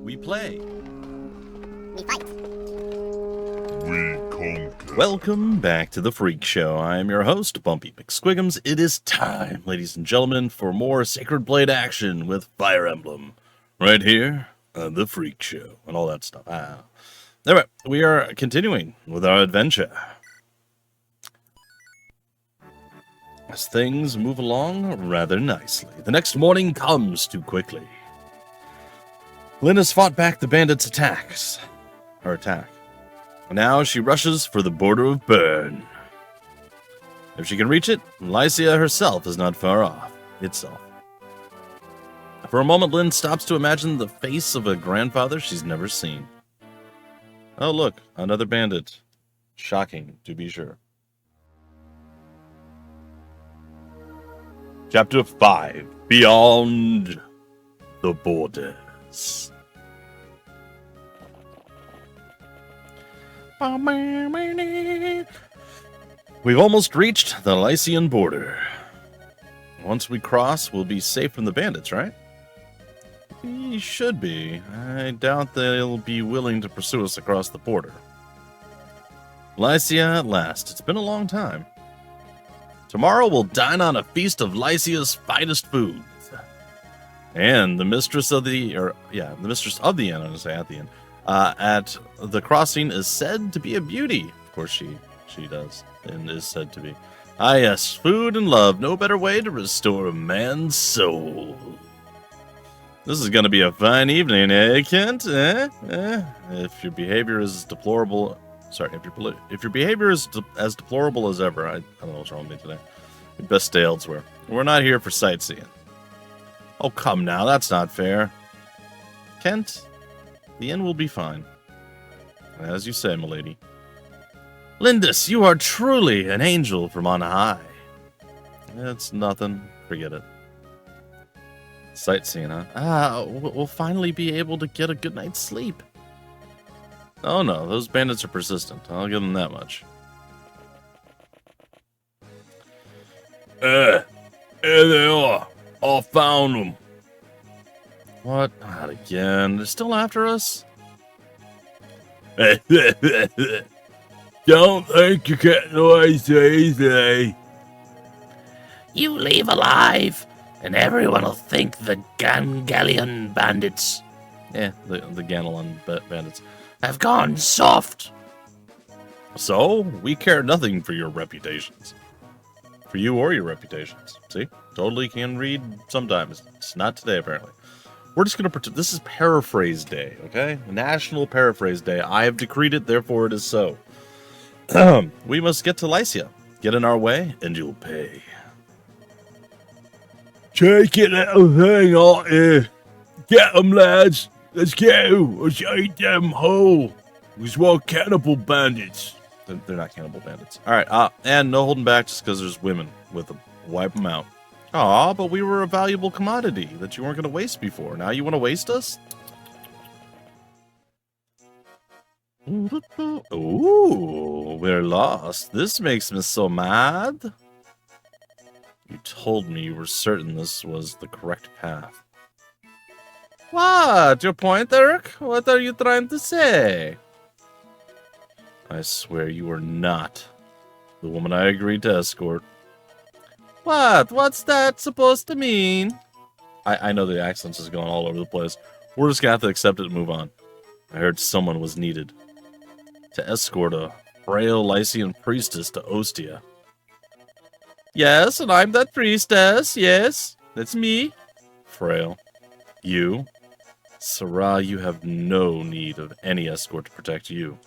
We play. We fight. We conquer. Welcome back to the Freak Show. I am your host, Bumpy McSquigums. It is time, ladies and gentlemen, for more Sacred Blade action with Fire Emblem. Right here on the Freak Show and all that stuff. Anyway, we are continuing with our adventure. As things move along rather nicely, the next morning comes too quickly. Lynn has fought back the bandits' attack. Now she rushes for the border of Bern. If she can reach it, Lycia herself is not far off itself. For a moment, Lynn stops to imagine the face of a grandfather she's never seen. Oh, look, another bandit. Shocking, to be sure. Chapter 5, Beyond the Borders. We've almost reached the Lycian border. Once we cross, we'll be safe from the bandits, right? We should be. I doubt they'll be willing to pursue us across the border. Lycia at last. It's been a long time. Tomorrow we'll dine on a feast of Lycia's finest foods. And the mistress of the inn, I'm going to say at the inn, at the crossing is said to be a beauty. Of course she does, and is said to be. Ah yes, food and love, no better way to restore a man's soul. This is going to be a fine evening, eh, Kent? If your behavior is deplorable... if your behavior is as deplorable as ever, I don't know what's wrong with me today. You'd best stay elsewhere. We're not here for sightseeing. Oh, come now, that's not fair. Kent, the inn will be fine. As you say, milady. Lindis, you are truly an angel from on high. It's nothing. Forget it. Sightseeing, huh? We'll finally be able to get a good night's sleep. Oh no, those bandits are persistent. I'll give them that much. Here they are. I found them. What? Not again. They're still after us? Don't think you're getting away so easily. You leave alive, and everyone will think the Gangalian bandits The Ganelon bandits have gone soft. So, we care nothing for your reputations. For you or your reputations. See? Totally can read sometimes. It's not today, apparently. We're just going to pretend. This is Paraphrase Day, okay? National Paraphrase Day. I have decreed it, therefore it is so. We must get to Lycia. Get in our way, and you'll pay. Take it, little thing out here. Get them, lads. Let's go. Let's eat them whole. These were cannibal bandits. They're not cannibal bandits. All right, and no holding back just because there's women with them. Wipe them out. Aw, but we were a valuable commodity that you weren't going to waste before. Now you want to waste us? Ooh, we're lost. This makes me so mad. You told me you were certain this was the correct path. What? Your point, Eric? What are you trying to say? I swear you are not the woman I agreed to escort. What? What's that supposed to mean? I know the accents is going all over the place. We're just gonna have to accept it and move on. I heard someone was needed to escort a frail Lycian priestess to Ostia. Yes, and I'm that priestess. Yes, that's me. Frail. You? Sarah, you have no need of any escort to protect you.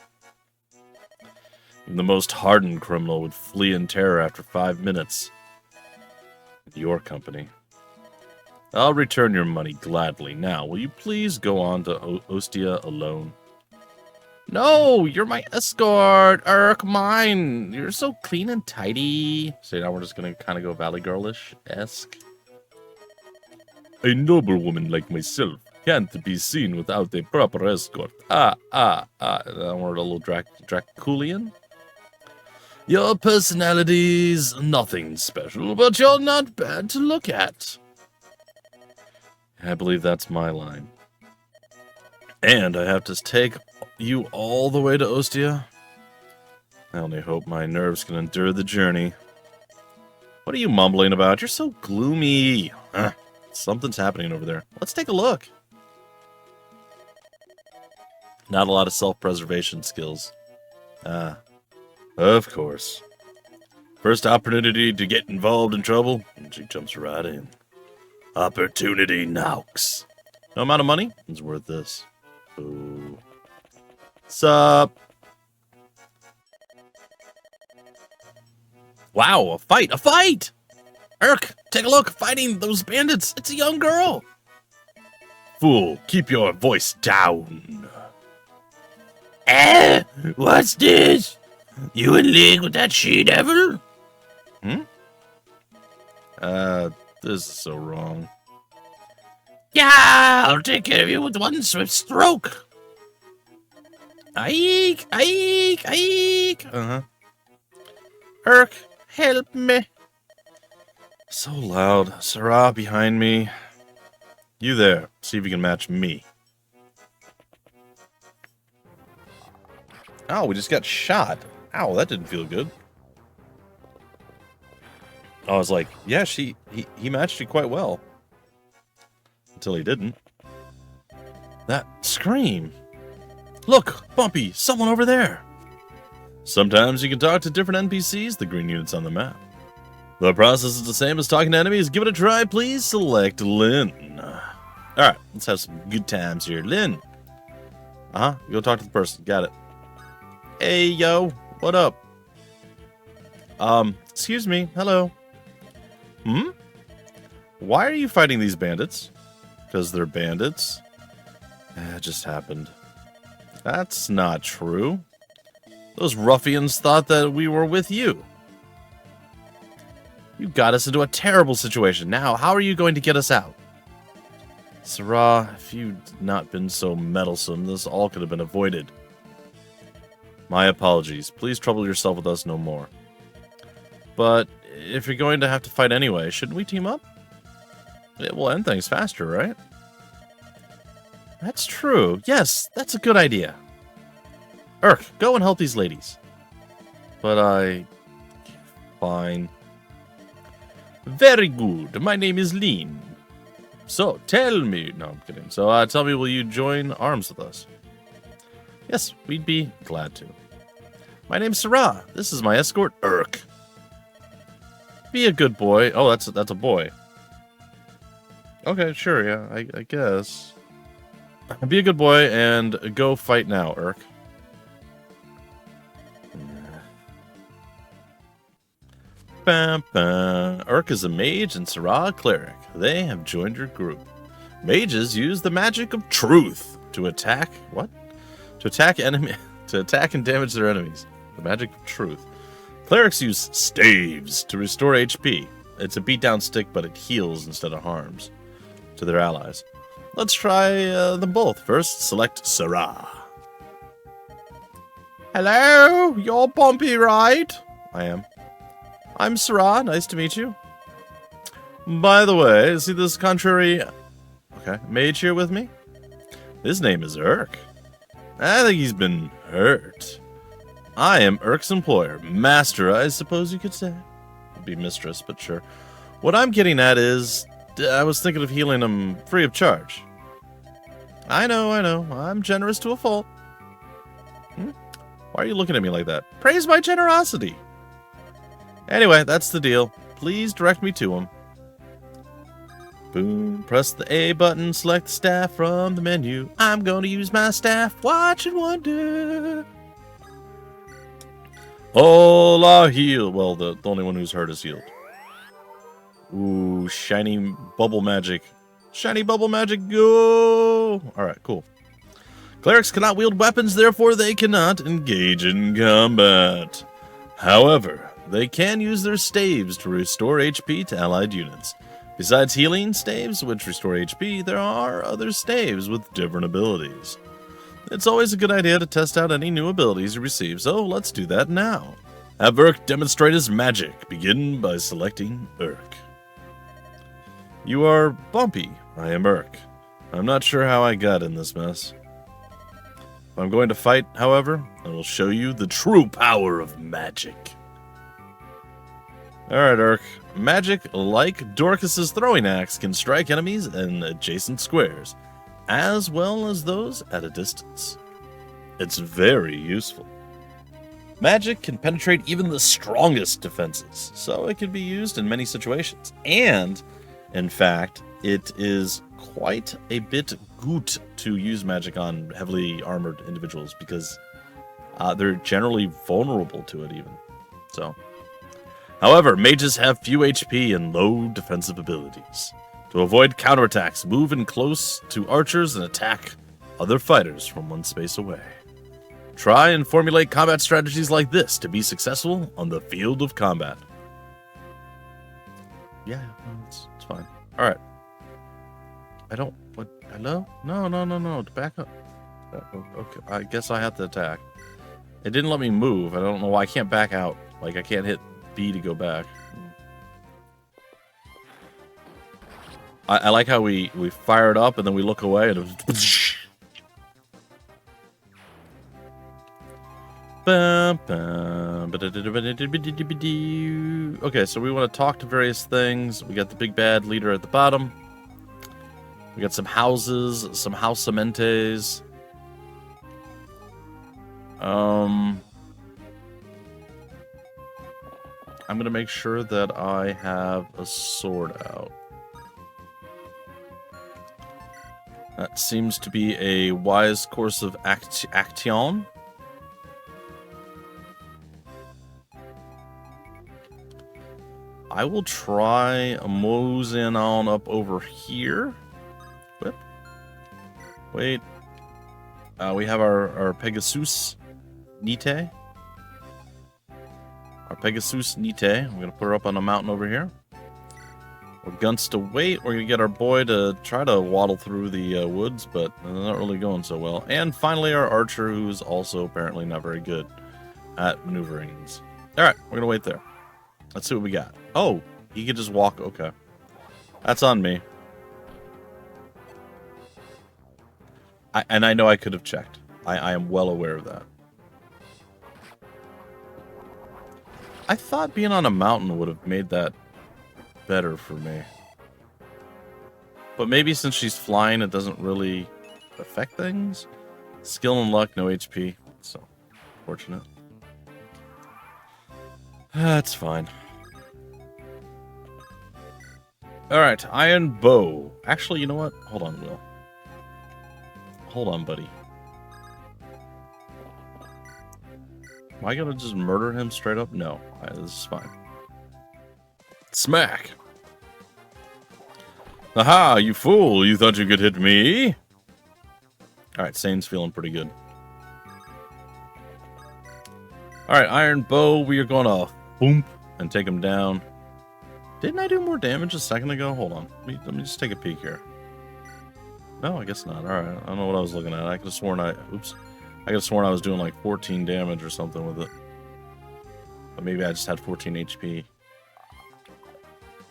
Even the most hardened criminal would flee in terror after 5 minutes. In your company. I'll return your money gladly. Now, will you please go on to Ostia alone? No, you're my escort. Mine. You're so clean and tidy. So now we're just gonna kind of go Valley Girlish-esque. A noble woman like myself can't be seen without a proper escort. We're a little Draculian. Your personality's nothing special, but you're not bad to look at. I believe that's my line. And I have to take you all the way to Ostia? I only hope my nerves can endure the journey. What are you mumbling about? You're so gloomy. Something's happening over there. Let's take a look. Not a lot of self-preservation skills. Of course. First opportunity to get involved in trouble, and she jumps right in. Opportunity knocks. No amount of money is worth this. Ooh. Sup? Wow, a fight! A fight! Urk, take a look! Fighting those bandits! It's a young girl! Fool, keep your voice down. What's this? You in league with that she-devil? This is so wrong. Yeah, I'll take care of you with one swift stroke. Aik, aik, aik. Urk, help me. So loud. Sarah behind me. You there. See if you can match me. Oh, we just got shot. Ow, that didn't feel good. I was like, yeah, he matched you quite well. Until he didn't. That scream. Look, Bumpy, someone over there. Sometimes you can talk to different NPCs, the green units on the map. The process is the same as talking to enemies. Give it a try, please. Select Lynn. Alright, let's have some good times here. Lynn. Go talk to the person. Got it. Hey, yo. What up? Excuse me. Hello. Why are you fighting these bandits? Because they're bandits? It just happened. That's not true. Those ruffians thought that we were with you. You got us into a terrible situation. Now, how are you going to get us out? Sarah, if you'd not been so meddlesome, this all could have been avoided. My apologies. Please trouble yourself with us no more. But if you're going to have to fight anyway, shouldn't we team up? It will end things faster, right? That's true. Yes, that's a good idea. Urk, go and help these ladies. But Fine. Very good. My name is Lean. So, tell me... No, I'm kidding. So, tell me, will you join arms with us? Yes, we'd be glad to. My name's Sarah. This is my escort, Urk. Be a good boy. Oh, that's a boy. Okay, sure, yeah, I guess. Be a good boy and go fight now, Urk. Bam, bam. Urk is a mage and Sarah a cleric. They have joined your group. Mages use the magic of truth to attack... What? To attack and damage their enemies. The magic of truth. Clerics use staves to restore HP. It's a beatdown stick, but it heals instead of harms to their allies. Let's try them both. First, select Sarah. Hello? You're Bumpy, right? I am. I'm Sarah. Nice to meet you. By the way, see this contrary... Okay, mage here with me? His name is Urk. I think he's been hurt. I am Urk's employer. Master, I suppose you could say. Would be mistress, but sure. What I'm getting at is... I was thinking of healing him free of charge. I know. I'm generous to a fault. Why are you looking at me like that? Praise my generosity. Anyway, that's the deal. Please direct me to him. Boom. Press the A button. Select the staff from the menu. I'm going to use my staff. Watch and wonder. All are healed. Well, the only one who's hurt is healed. Ooh, shiny bubble magic. Shiny bubble magic, go! Alright, cool. Clerics cannot wield weapons, therefore they cannot engage in combat. However, they can use their staves to restore HP to allied units. Besides healing staves, which restore HP, there are other staves with different abilities. It's always a good idea to test out any new abilities you receive, so let's do that now. Have Urk demonstrate his magic. Begin by selecting Urk. You are Bumpy. I am Urk. I'm not sure how I got in this mess. I'm going to fight, however, I will show you the true power of magic. Alright, Urk. Magic, like Dorcas's throwing axe, can strike enemies in adjacent squares, as well as those at a distance. It's very useful. Magic can penetrate even the strongest defenses, so it can be used in many situations. And, in fact, it is quite a bit good to use magic on heavily armored individuals because they're generally vulnerable to it even. So, however, mages have few HP and low defensive abilities. To avoid counterattacks, move in close to archers and attack other fighters from one space away. Try and formulate combat strategies like this to be successful on the field of combat. Yeah, it's fine. Alright. I don't... What? Hello? No. Back up. Okay, I guess I have to attack. It didn't let me move. I don't know why I can't back out. Like, I can't hit B to go back. I like how we fire it up and then we look away and it was... Okay, so we want to talk to various things. We got the big bad leader at the bottom. We got some houses, some house cementes. I'm gonna make sure that I have a sword out. That seems to be a wise course of action. I will try moseying on up over here. Whip. Wait. We have our Pegasus Nite. Our Pegasus Nite. I'm going to put her up on a mountain over here. We're guns to wait. We're going to get our boy to try to waddle through the woods, but it's not really going so well. And finally, our archer, who's also apparently not very good at maneuverings. Alright, we're going to wait there. Let's see what we got. Oh, he could just walk. Okay. That's on me. And I know I could have checked. I am well aware of that. I thought being on a mountain would have made that better for me. But maybe since she's flying, it doesn't really affect things. Skill and luck, no HP. So, fortunate. That's fine. Alright, iron bow. Actually, you know what? Hold on, Will. Hold on, buddy. Am I gonna just murder him straight up? No. This is fine. Smack! Aha, you fool! You thought you could hit me? Alright, Sane's feeling pretty good. Alright, iron bow. We are gonna boom and take him down. Didn't I do more damage a second ago? Hold on. Let me just take a peek here. No, I guess not. Alright, I don't know what I was looking at. I could have sworn I was doing like 14 damage or something with it. But maybe I just had 14 HP.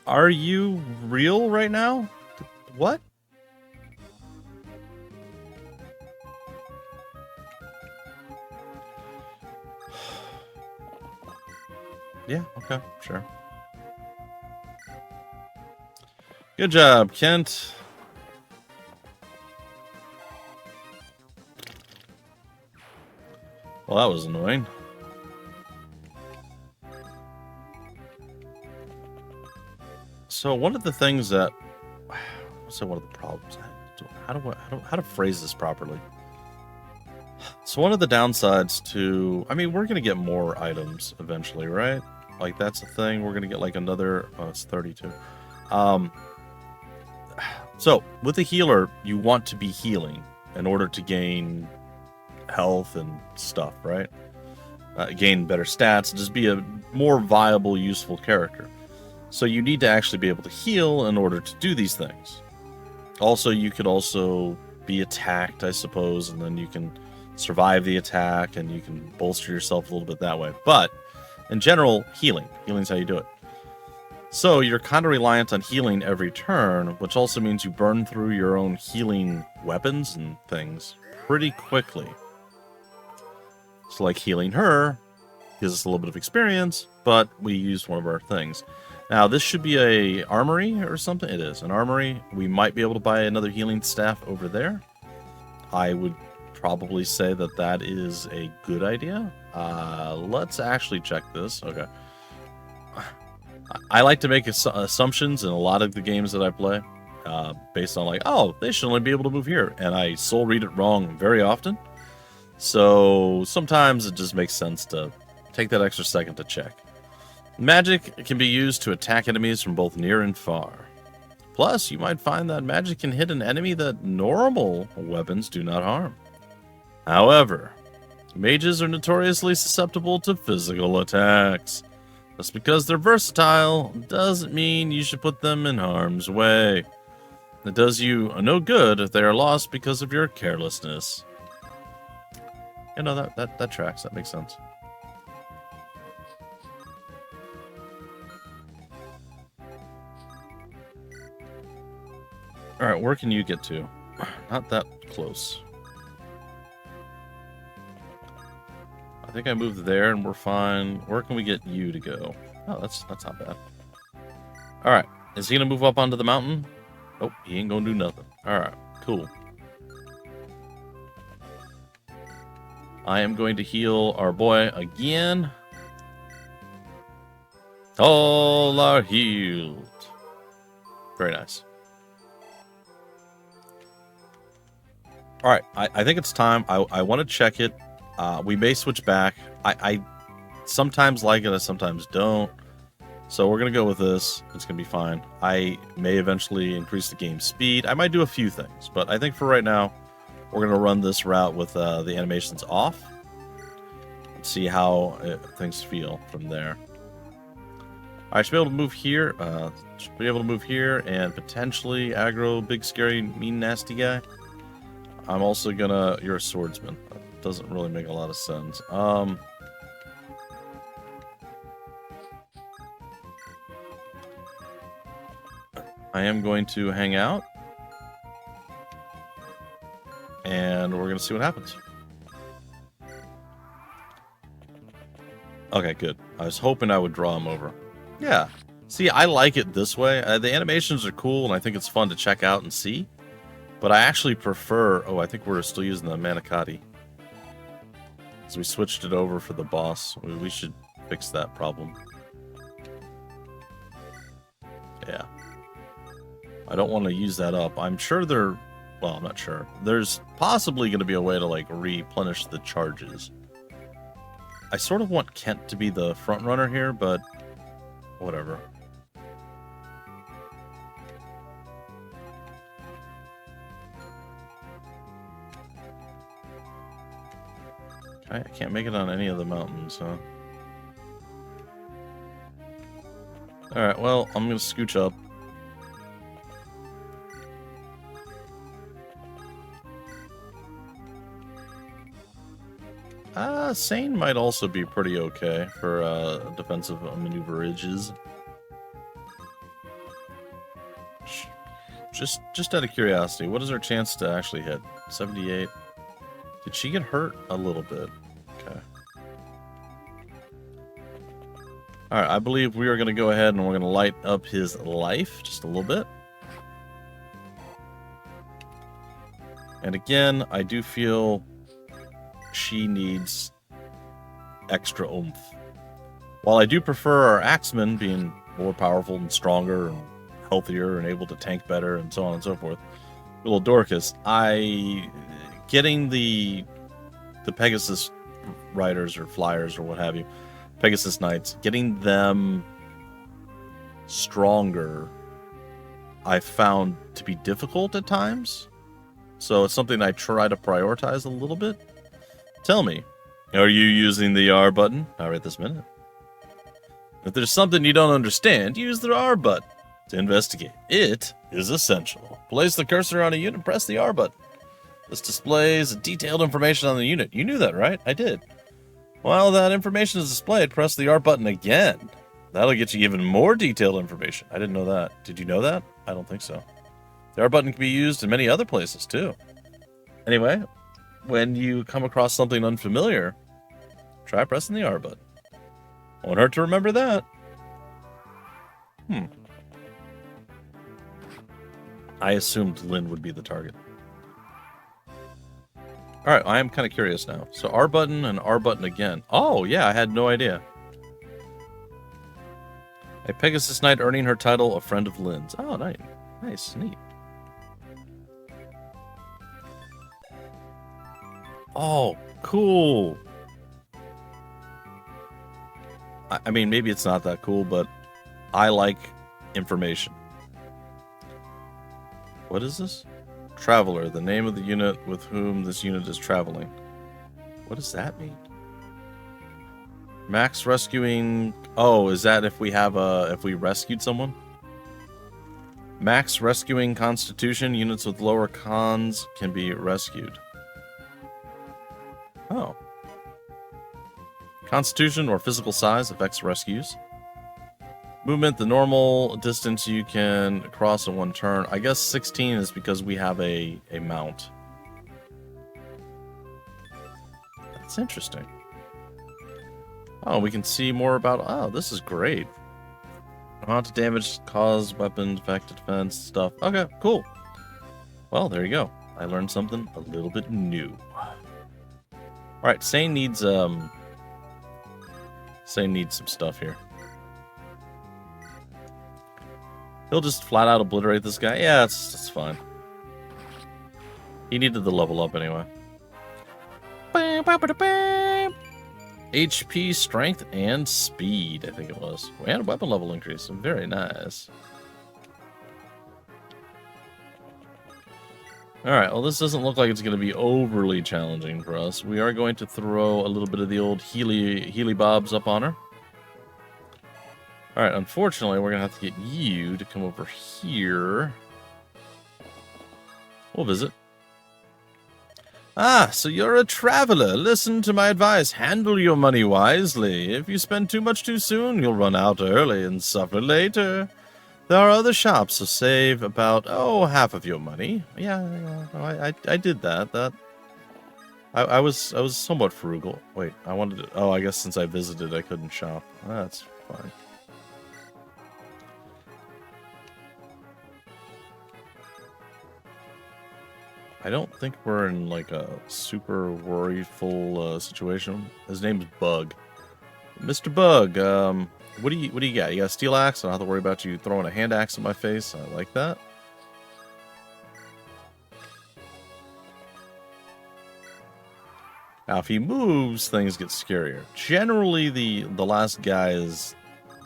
Are you real right now? What? Yeah, okay, sure. Good job, Kent. Well, that was annoying. So one of the things that... What's one of the problems? How to phrase this properly? So one of the downsides to... I mean, we're going to get more items eventually, right? Like, that's the thing. We're going to get, like, another... Oh, it's 32. So, with a healer, you want to be healing in order to gain health and stuff, right? Gain better stats, just be a more viable, useful character. So you need to actually be able to heal in order to do these things. Also, you could also be attacked, I suppose, and then you can survive the attack, and you can bolster yourself a little bit that way. But, in general, healing. Healing's how you do it. So you're kind of reliant on healing every turn, which also means you burn through your own healing weapons and things pretty quickly. So like healing her gives us a little bit of experience, but we used one of our things. Now this should be a armory or something. It is an armory. We might be able to buy another healing staff over there. I would probably say that that is a good idea. Let's actually check this. Okay. I like to make assumptions in a lot of the games that I play based on like, oh, they should only be able to move here. And I soul read it wrong very often. So sometimes it just makes sense to take that extra second to check. Magic can be used to attack enemies from both near and far. Plus, you might find that magic can hit an enemy that normal weapons do not harm. However, mages are notoriously susceptible to physical attacks. Just because they're versatile doesn't mean you should put them in harm's way. It does you no good if they are lost because of your carelessness. You know, that tracks. That makes sense. Alright, where can you get to? Not that close. I think I moved there and we're fine. Where can we get you to go? Oh, that's not bad. Alright, is he gonna move up onto the mountain? Nope, he ain't gonna do nothing. Alright, cool. I am going to heal our boy again. All are healed. Very nice. Alright, I think it's time. I want to check it. We may switch back. I sometimes like it, I sometimes don't. So we're going to go with this. It's going to be fine. I may eventually increase the game speed. I might do a few things, but I think for right now, we're going to run this route with the animations off. And see how things feel from there. I should be able to move here. Should be able to move here and potentially aggro big, scary, mean, nasty guy. I'm also gonna... You're a swordsman. That doesn't really make a lot of sense. I am going to hang out. And we're gonna see what happens. Okay, good. I was hoping I would draw him over. Yeah. See, I like it this way. The animations are cool, and I think it's fun to check out and see. But I actually prefer... Oh, I think we're still using the Manicotti. So we switched it over for the boss. We should fix that problem. Yeah. I don't want to use that up. I'm sure there... Well, I'm not sure. There's possibly going to be a way to, like, replenish the charges. I sort of want Kent to be the front runner here, but... Whatever. I can't make it on any of the mountains, huh? Alright, well, I'm gonna scooch up. Sane might also be pretty okay for defensive maneuverages. Just out of curiosity, what is her chance to actually hit? 78. Did she get hurt? A little bit. Okay. Alright, I believe we are going to go ahead and we're going to light up his life just a little bit. And again, I do feel she needs extra oomph. While I do prefer our axeman being more powerful and stronger and healthier and able to tank better and so on and so forth, little Dorcas, getting the Pegasus riders or flyers or what have you, Pegasus Knights, getting them stronger, I found to be difficult at times. So it's something I try to prioritize a little bit. Tell me, are you using the R button? Not right this minute. If there's something you don't understand, use the R button to investigate. It is essential. Place the cursor on a unit and press the R button. This displays detailed information on the unit. You knew that, right? I did. While that information is displayed, press the R button again. That'll get you even more detailed information. I didn't know that. Did you know that? I don't think so. The R button can be used in many other places, too. Anyway, when you come across something unfamiliar, Try pressing the R button. Won't hurt to remember that. I assumed Lynn would be the target. Alright, I am kind of curious now. So R button and R button again. Oh, yeah, I had no idea. A Pegasus Knight earning her title, a friend of Lynn's. Oh, nice. Nice, neat. Oh, cool. I mean, maybe it's not that cool, but I like information. What is this? Traveler, the name of the unit with whom this unit is traveling. What does that mean? Max rescuing... Oh, is that if we have if we rescued someone? Max rescuing constitution, units with lower cons can be rescued. Oh. Constitution or physical size affects rescues. Movement, the normal distance you can cross in one turn. I guess 16 is because we have a mount. That's interesting. Oh, we can see more about... Oh, this is great. Amount of damage, cause, weapon, effective defense, stuff. Okay, cool. Well, there you go. I learned something a little bit new. Alright, Sane needs some stuff here. He'll just flat out obliterate this guy. Yeah, that's fine. He needed the level up anyway. HP, strength, and speed, I think it was. And weapon level increase. Very nice. Alright, well this doesn't look like it's going to be overly challenging for us. We are going to throw a little bit of the old Healy Bobs up on her. Alright, unfortunately, we're going to have to get you to come over here. We'll visit. Ah, so you're a traveler. Listen to my advice. Handle your money wisely. If you spend too much too soon, you'll run out early and suffer later. There are other shops, so save about, half of your money. Yeah, I did that. I was somewhat frugal. Wait, I wanted to... Oh, I guess since I visited, I couldn't shop. That's fine. I don't think we're in, like, a super worryful situation. His name's Bug. Mr. Bug, what do you got? You got a steel axe? I don't have to worry about you throwing a hand axe in my face. I like that. Now, if he moves, things get scarier. Generally, the last guy is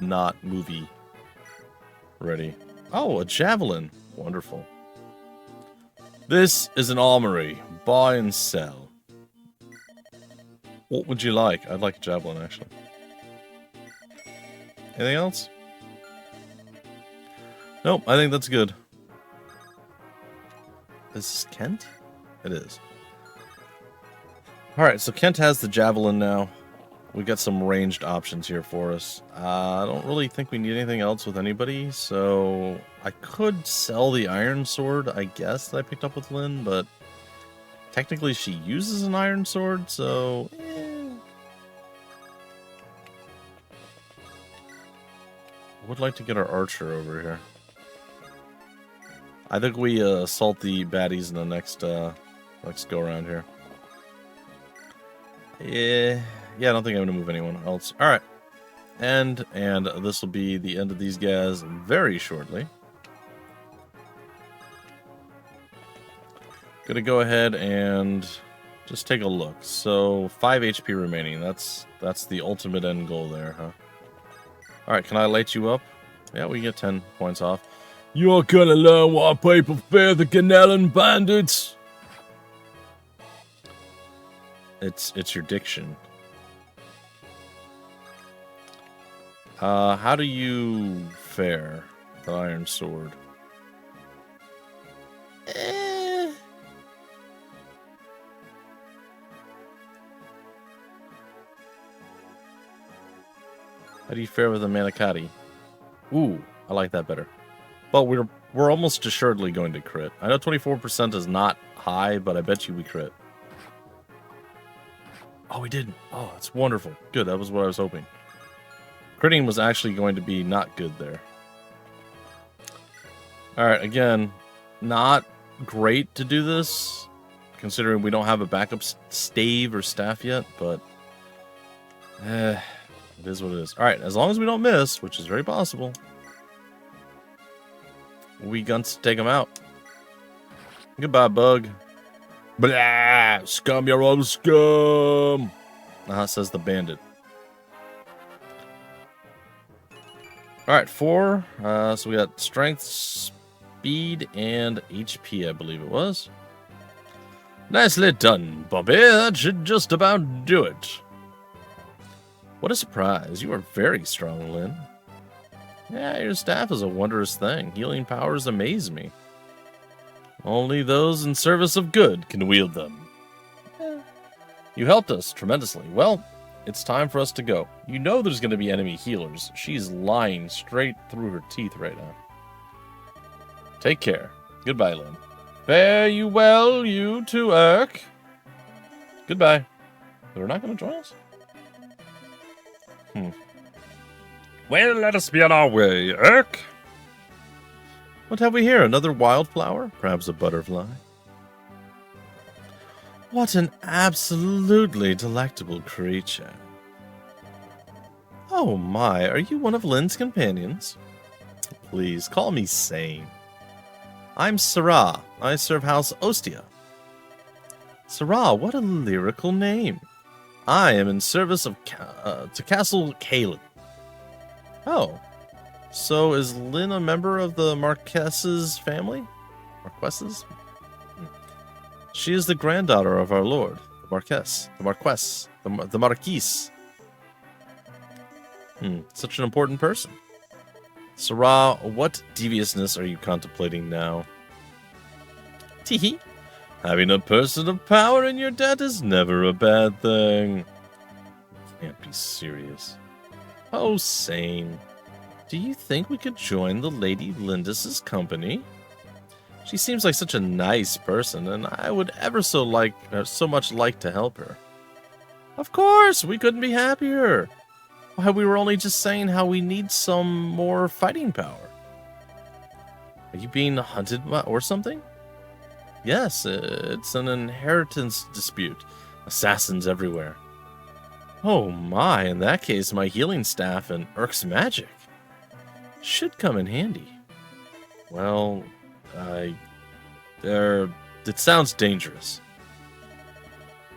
not movie ready. Oh, a javelin. Wonderful. This is an armory. Buy and sell. What would you like? I'd like a javelin, actually. Anything else? Nope, I think that's good. Is this Kent? It is. Alright, so Kent has the javelin now. We got some ranged options here for us. I don't really think we need anything else with anybody, so I could sell the iron sword, I guess, that I picked up with Lynn, but technically she uses an iron sword, so... Would like to get our archer over here. I think we assault the baddies in the next go around here. Yeah, I don't think I'm gonna move anyone else. All right, and this will be the end of these guys very shortly. Gonna go ahead and just take a look. So 5 HP remaining. That's the ultimate end goal there, huh? All right, can I light you up? Yeah, we get 10 points off. You're gonna learn why people fear the Ganellan bandits. It's your diction. How do you fare the iron sword? How do you fare with the manicotti? Ooh, I like that better. But we're almost assuredly going to crit. I know 24% is not high, but I bet you we crit. Oh, we didn't. Oh, that's wonderful. Good, that was what I was hoping. Critting was actually going to be not good there. Alright, again, not great to do this, considering we don't have a backup stave or staff yet, but it is what it is. Alright, as long as we don't miss, which is very possible, we guns to take them out. Goodbye, bug. Blah! Scum, you're all scum! Says the bandit. Alright, 4. So we got strength, speed, and HP, I believe it was. Nicely done, Bumpy. That should just about do it. What a surprise. You are very strong, Lynn. Yeah, your staff is a wondrous thing. Healing powers amaze me. Only those in service of good can wield them. You helped us tremendously. Well, it's time for us to go. You know there's going to be enemy healers. She's lying straight through her teeth right now. Take care. Goodbye, Lynn. Fare you well, you too, Urk. Goodbye. They're not going to join us? Well, let us be on our way, Urk. What have we here? Another wildflower? Perhaps a butterfly? What an absolutely delectable creature. Oh my, are you one of Lynn's companions? Please, call me sane. I'm Sarah. I serve House Ostia. Sarah, what a lyrical name. I am in service of to Castle Kalen. Oh, so is Lynn a member of the Marques's family? Marquesses? She is the granddaughter of our lord, the Marquess, the Marquise. Such an important person. Sarah, what deviousness are you contemplating now? Teehee. Having a person of power in your debt is never a bad thing. You can't be serious. Oh, sane. Do you think we could join the Lady Lindis's company? She seems like such a nice person, and I would ever so much like to help her. Of course, we couldn't be happier. Why, we were only just saying how we need some more fighting power. Are you being hunted or something? Yes, it's an inheritance dispute. Assassins everywhere. Oh my, in that case, my healing staff and Urk's magic should come in handy. Well, it sounds dangerous.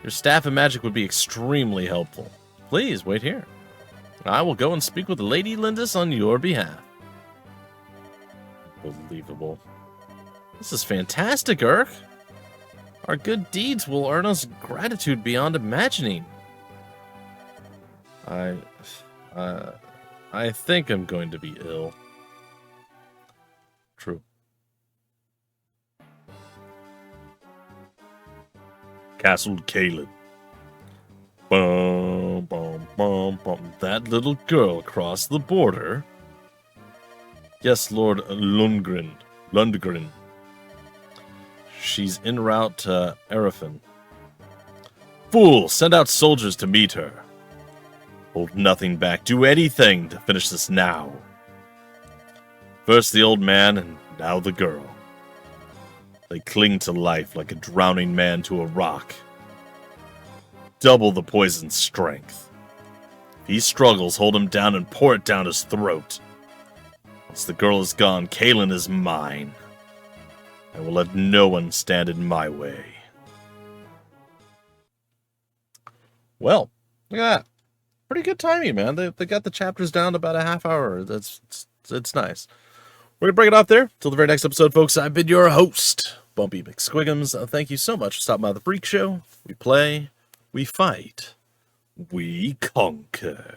Your staff and magic would be extremely helpful. Please, wait here. I will go and speak with Lady Lindis on your behalf. Unbelievable. This is fantastic, Urk. Our good deeds will earn us gratitude beyond imagining. I think I'm going to be ill. True. Castle Kalen. Bum, bum, bum, bum. That little girl crossed the border. Yes, Lord Lundgren. She's en route to Epiphanies. Fool! Send out soldiers to meet her. Hold nothing back. Do anything to finish this now. First the old man, and now the girl. They cling to life like a drowning man to a rock. Double the poison's strength. If he struggles, hold him down and pour it down his throat. Once the girl is gone, Kalen is mine. I will let no one stand in my way. Well, look at that. Pretty good timing, man. They got the chapters down to about a half hour. It's nice. We're going to break it off there. Till the very next episode, folks, I've been your host, Bumpy McSquiggums. Thank you so much for stopping by the Freak Show. We play, we fight, we conquer.